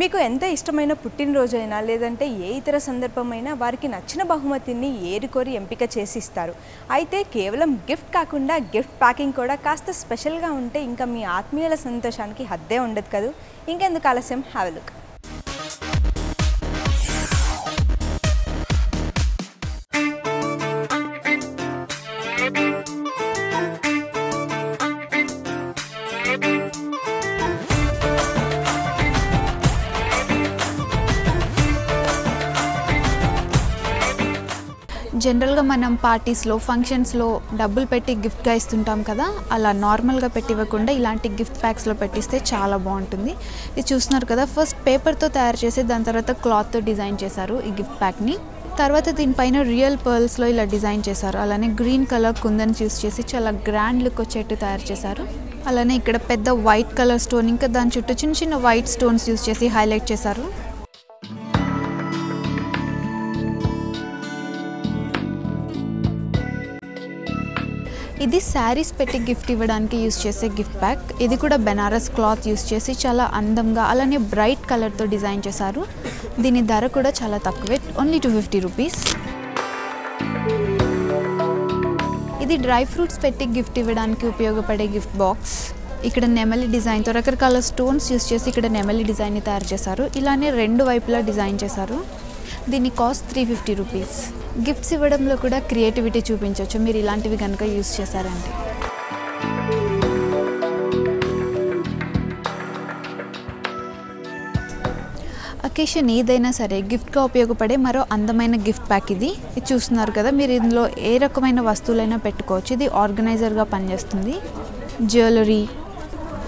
మీకు ఎంత ఇష్టమైన పుట్టినరోజైనా లేదంటే ఏ ఇతర సందర్భమైనా వారికి నచ్చిన బహుమతిని ఏరుకోరి ఎంపిక చేసి ఇస్తారు. అయితే కేవలం గిఫ్ట్ కాకుండా గిఫ్ట్ ప్యాకింగ్ కూడా కాస్త స్పెషల్గా ఉంటే ఇంకా మీ ఆత్మీయుల సంతోషానికి హద్దే ఉండదు కదా. ఇంకెందుకు ఆలస్యం, హ్యావ్ ఎ లుక్. జనరల్గా మనం పార్టీస్లో ఫంక్షన్స్లో డబ్బులు పెట్టి గిఫ్ట్గా ఇస్తుంటాం కదా, అలా నార్మల్గా పెట్టి ఇవ్వకుండా ఇలాంటి గిఫ్ట్ ప్యాక్స్లో పెట్టిస్తే చాలా బాగుంటుంది. ఇది చూస్తున్నారు కదా, ఫస్ట్ పేపర్తో తయారు చేసి దాని తర్వాత క్లాత్తో డిజైన్ చేశారు ఈ గిఫ్ట్ ప్యాక్ని. తర్వాత దీనిపైన రియల్ పర్ల్స్లో ఇలా డిజైన్ చేశారు. అలానే గ్రీన్ కలర్ కుందన్ యూస్ చేసి చాలా గ్రాండ్ లుక్ వచ్చేట్టు తయారు చేశారు. అలానే ఇక్కడ పెద్ద వైట్ కలర్ స్టోన్, ఇంకా దాని చుట్టూ చిన్న చిన్న వైట్ స్టోన్స్ యూస్ చేసి హైలైట్ చేశారు. ఇది శారీస్ పెట్టి గిఫ్ట్ ఇవ్వడానికి యూస్ చేసే గిఫ్ట్ ప్యాక్. ఇది కూడా బెనారస్ క్లాత్ యూస్ చేసి చాలా అందంగా అలానే బ్రైట్ కలర్తో డిజైన్ చేశారు. దీని ధర కూడా చాలా తక్కువే, ఓన్లీ 250 రూపీస్. ఇది డ్రై ఫ్రూట్స్ పెట్టి గిఫ్ట్ ఇవ్వడానికి ఉపయోగపడే గిఫ్ట్ బాక్స్. ఇక్కడ నెమలి డిజైన్తో రకరకాల స్టోన్స్ యూస్ చేసి ఇక్కడ నెమలి డిజైన్ని తయారు చేశారు. ఇలానే రెండు వైపులా డిజైన్ చేశారు. దీని కాస్ట్ 350 రూపీస్. గిఫ్ట్స్ ఇవ్వడంలో కూడా క్రియేటివిటీ చూపించవచ్చు మీరు ఇలాంటివి కనుక యూస్ చేశారంటే. అకేషన్ ఏదైనా సరే గిఫ్ట్గా ఉపయోగపడే మరో అందమైన గిఫ్ట్ ప్యాక్ ఇది చూస్తున్నారు కదా, మీరు ఇందులో ఏ రకమైన వస్తువులైనా పెట్టుకోవచ్చు. ఇది ఆర్గనైజర్గా పనిచేస్తుంది. జ్యువెలరీ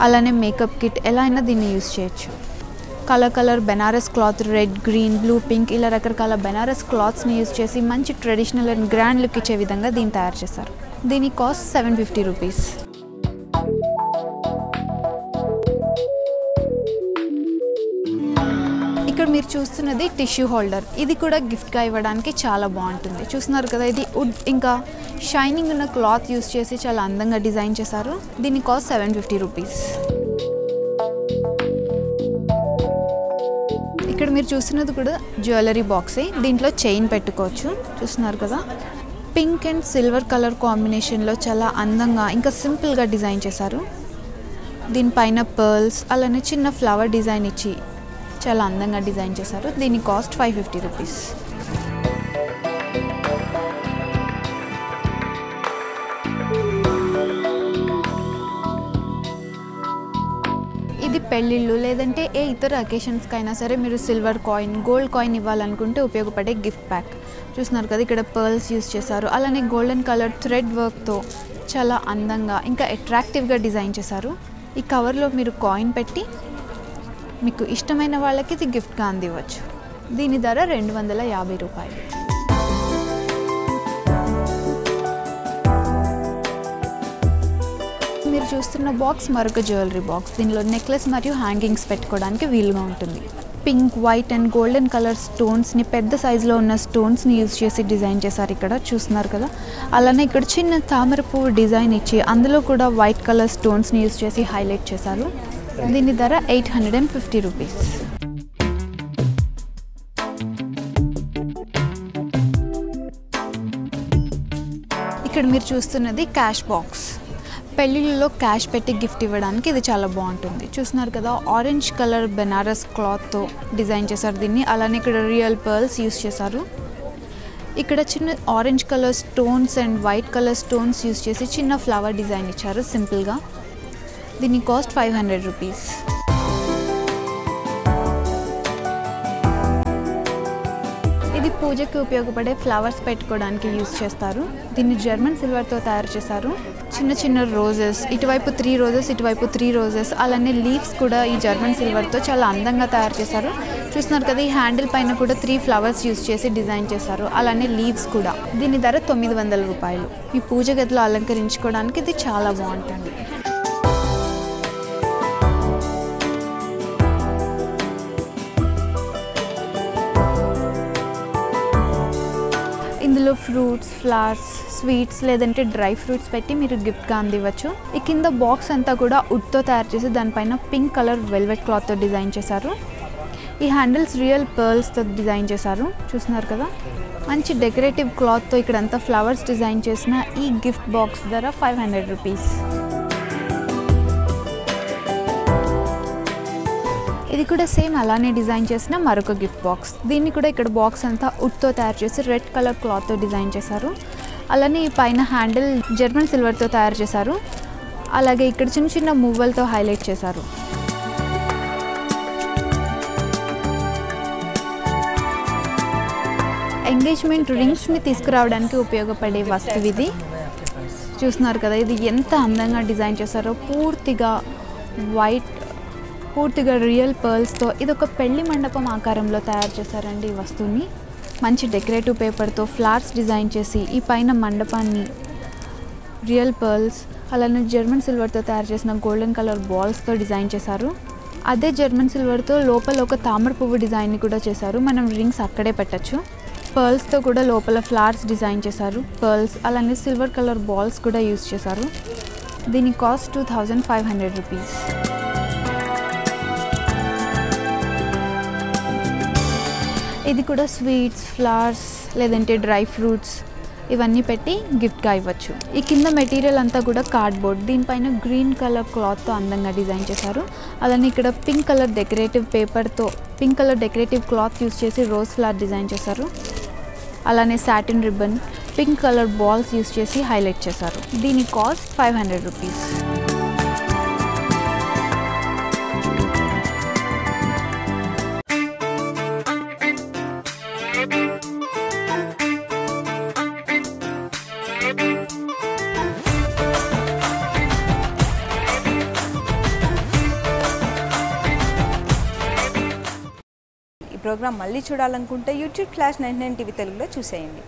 అలానే మేకప్ కిట్ ఎలా అయినా దీన్ని యూస్ చేయొచ్చు. Colour Banaras cloth, red, green, blue, pink ఇలా రకరకాల బెనారస్ క్లాత్స్ని యూజ్ చేసి మంచి ట్రెడిషనల్ అండ్ గ్రాండ్ లుక్ ఇచ్చే విధంగా దీన్ని తయారు చేశారు. దీని కాస్ట్ 750 రూపీస్. ఇక్కడ మీరు చూస్తున్నది టిష్యూ హోల్డర్. ఇది కూడా గిఫ్ట్గా ఇవ్వడానికి చాలా బాగుంటుంది. చూస్తున్నారు కదా, ఇది వుడ్ ఇంకా షైనింగ్ ఉన్న క్లాత్ యూజ్ చేసి చాలా అందంగా డిజైన్ చేశారు. దీని కాస్ట్ 750 రూపీస్. ఇక్కడ మీరు చూస్తున్నది కూడా జ్యువెలరీ బాక్సే. దీంట్లో చైన్ పెట్టుకోవచ్చు. చూస్తున్నారు కదా, పింక్ అండ్ సిల్వర్ కలర్ కాంబినేషన్లో చాలా అందంగా ఇంకా సింపుల్గా డిజైన్ చేశారు. దీనిపైన పర్ల్స్ అలానే చిన్న ఫ్లవర్ డిజైన్ ఇచ్చి చాలా అందంగా డిజైన్ చేశారు. దీని కాస్ట్ 550 రూపీస్. ఇది పెళ్ళిళ్ళు లేదంటే ఏ ఇతర అకేషన్స్కి అయినా సరే మీరు సిల్వర్ కాయిన్, గోల్డ్ కాయిన్ ఇవ్వాలనుకుంటే ఉపయోగపడే గిఫ్ట్ ప్యాక్. చూస్తున్నారు కదా, ఇక్కడ పర్ల్స్ యూస్ చేశారు. అలానే గోల్డెన్ కలర్ థ్రెడ్ వర్క్తో చాలా అందంగా ఇంకా అట్రాక్టివ్గా డిజైన్ చేశారు. ఈ కవర్లో మీరు కాయిన్ పెట్టి మీకు ఇష్టమైన వాళ్ళకి ఇది గిఫ్ట్గా అందివ్వచ్చు. దీని ధర 250 రూపాయలు. మీరు చూస్తున్న బాక్స్ మరొక జ్యువెలరీ బాక్స్. దీనిలో నెక్లెస్ మరియు హ్యాంగింగ్స్ పెట్టుకోవడానికి వీలుగా ఉంటుంది. Pink, white and golden colour స్టోన్స్ని, పెద్ద సైజులో ఉన్న స్టోన్స్ని యూజ్ చేసి డిజైన్ చేశారు. ఇక్కడ చూస్తున్నారు కదా, అలానే ఇక్కడ చిన్న తామర పువ్వు డిజైన్ ఇచ్చి అందులో కూడా వైట్ కలర్ స్టోన్స్ని యూజ్ చేసి హైలైట్ చేశారు. దీని ధర 850 రూపీస్. ఇక్కడ మీరు చూస్తున్నది క్యాష్ బాక్స్. పెళ్ళిళ్ళలో క్యాష్ పెట్టి గిఫ్ట్ ఇవ్వడానికి ఇది చాలా బాగుంటుంది. చూస్తున్నారు కదా, ఆరెంజ్ కలర్ బెనారస్ క్లాత్తో డిజైన్ చేశారు దీన్ని. అలానే ఇక్కడ రియల్ పర్ల్స్ యూస్ చేశారు. ఇక్కడ చిన్న orange colour stones and white colour stones use చేసి చిన్న ఫ్లవర్ డిజైన్ ఇచ్చారు సింపుల్గా. దీని కాస్ట్ 500 రూపీస్. ఇది పూజకి ఉపయోగపడే ఫ్లవర్స్ పెట్టుకోవడానికి యూస్ చేస్తారు. దీన్ని జర్మన్ సిల్వర్తో తయారు చేశారు. చిన్న చిన్న రోజెస్, ఇటువైపు 3 రోజెస్, ఇటువైపు 3 రోజెస్, అలానే లీవ్స్ కూడా ఈ జర్మన్ సిల్వర్తో చాలా అందంగా తయారు చేశారు. చూస్తున్నారు కదా, ఈ హ్యాండిల్ పైన కూడా 3 ఫ్లవర్స్ యూస్ చేసి డిజైన్ చేశారు. అలానే లీవ్స్ కూడా. దీని ధర 900 రూపాయలు. మీ పూజ గదిలో అలంకరించుకోవడానికి ఇది చాలా బాగుంటుంది. ఇందులో ఫ్రూట్స్, ఫ్లవర్స్, స్వీట్స్ లేదంటే డ్రై ఫ్రూట్స్ పెట్టి మీరు గిఫ్ట్గా అందివచ్చు. ఈ కింద బాక్స్ అంతా కూడా వుడ్తో తయారు చేసి దానిపైన పింక్ కలర్ వెల్వెట్ క్లాత్తో డిజైన్ చేశారు. ఈ హ్యాండిల్స్ రియల్ పర్ల్స్తో డిజైన్ చేశారు, చూస్తున్నారు కదా. మంచి డెకరేటివ్ క్లాత్తో ఇక్కడంతా ఫ్లవర్స్ డిజైన్ చేసిన ఈ గిఫ్ట్ బాక్స్ ధర 500 రూపీస్. ఇది కూడా సేమ్ అలానే డిజైన్ చేసిన మరొక గిఫ్ట్ బాక్స్. దీన్ని కూడా ఇక్కడ బాక్స్ అంతా వుడ్తో తయారు చేసి రెడ్ కలర్ క్లాత్తో డిజైన్ చేశారు. అలానే ఈ పైన హ్యాండిల్ జర్మన్ సిల్వర్తో తయారు చేశారు. అలాగే ఇక్కడ చిన్న చిన్న మువ్వలతో హైలైట్ చేశారు. ఎంగేజ్మెంట్ రింగ్స్ని తీసుకురావడానికి ఉపయోగపడే వస్తువు ఇది. చూస్తున్నారు కదా, ఇది ఎంత అందంగా డిజైన్ చేశారో. పూర్తిగా వైట్, పూర్తిగా రియల్ పర్ల్స్తో ఇది ఒక పెళ్లి మండపం ఆకారంలో తయారు చేశారండి ఈ వస్తువుని. మంచి డెకరేటివ్ పేపర్తో ఫ్లవర్స్ డిజైన్ చేసి ఈ పైన మండపాన్ని రియల్ పర్ల్స్ అలానే జర్మన్ సిల్వర్తో తయారు చేసిన గోల్డెన్ కలర్ బాల్స్తో డిజైన్ చేశారు. అదే జర్మన్ సిల్వర్తో లోపల ఒక తామర పువ్వు డిజైన్ని కూడా చేశారు. మనం రింగ్స్ అక్కడే పెట్టచ్చు. పర్ల్స్తో కూడా లోపల ఫ్లవర్స్ డిజైన్ చేశారు. పర్ల్స్ అలానే సిల్వర్ కలర్ బాల్స్ కూడా యూజ్ చేశారు. దీని కాస్ట్ 2500 రూపీస్. ఇది కూడా స్వీట్స్, ఫ్లవర్స్ లేదంటే డ్రై ఫ్రూట్స్ ఇవన్నీ పెట్టి గిఫ్ట్గా ఇవ్వచ్చు. ఈ కింద మెటీరియల్ అంతా కూడా కార్డ్బోర్డ్. దీనిపైన గ్రీన్ కలర్ క్లాత్తో అందంగా డిజైన్ చేశారు. అలానే ఇక్కడ పింక్ కలర్ డెకరేటివ్ పేపర్తో pink colour decorative cloth use చేసి రోజ్ ఫ్లవర్ డిజైన్ చేశారు. అలానే satin ribbon, pink colour balls use చేసి హైలైట్ చేశారు. దీని కాస్ట్ 500 రూపీస్. ఈ ప్రోగ్రాం మళ్ళీ చూడాలనుకుంటే యూట్యూబ్ /99 టీవీ తెలుగులో చూసేయండి.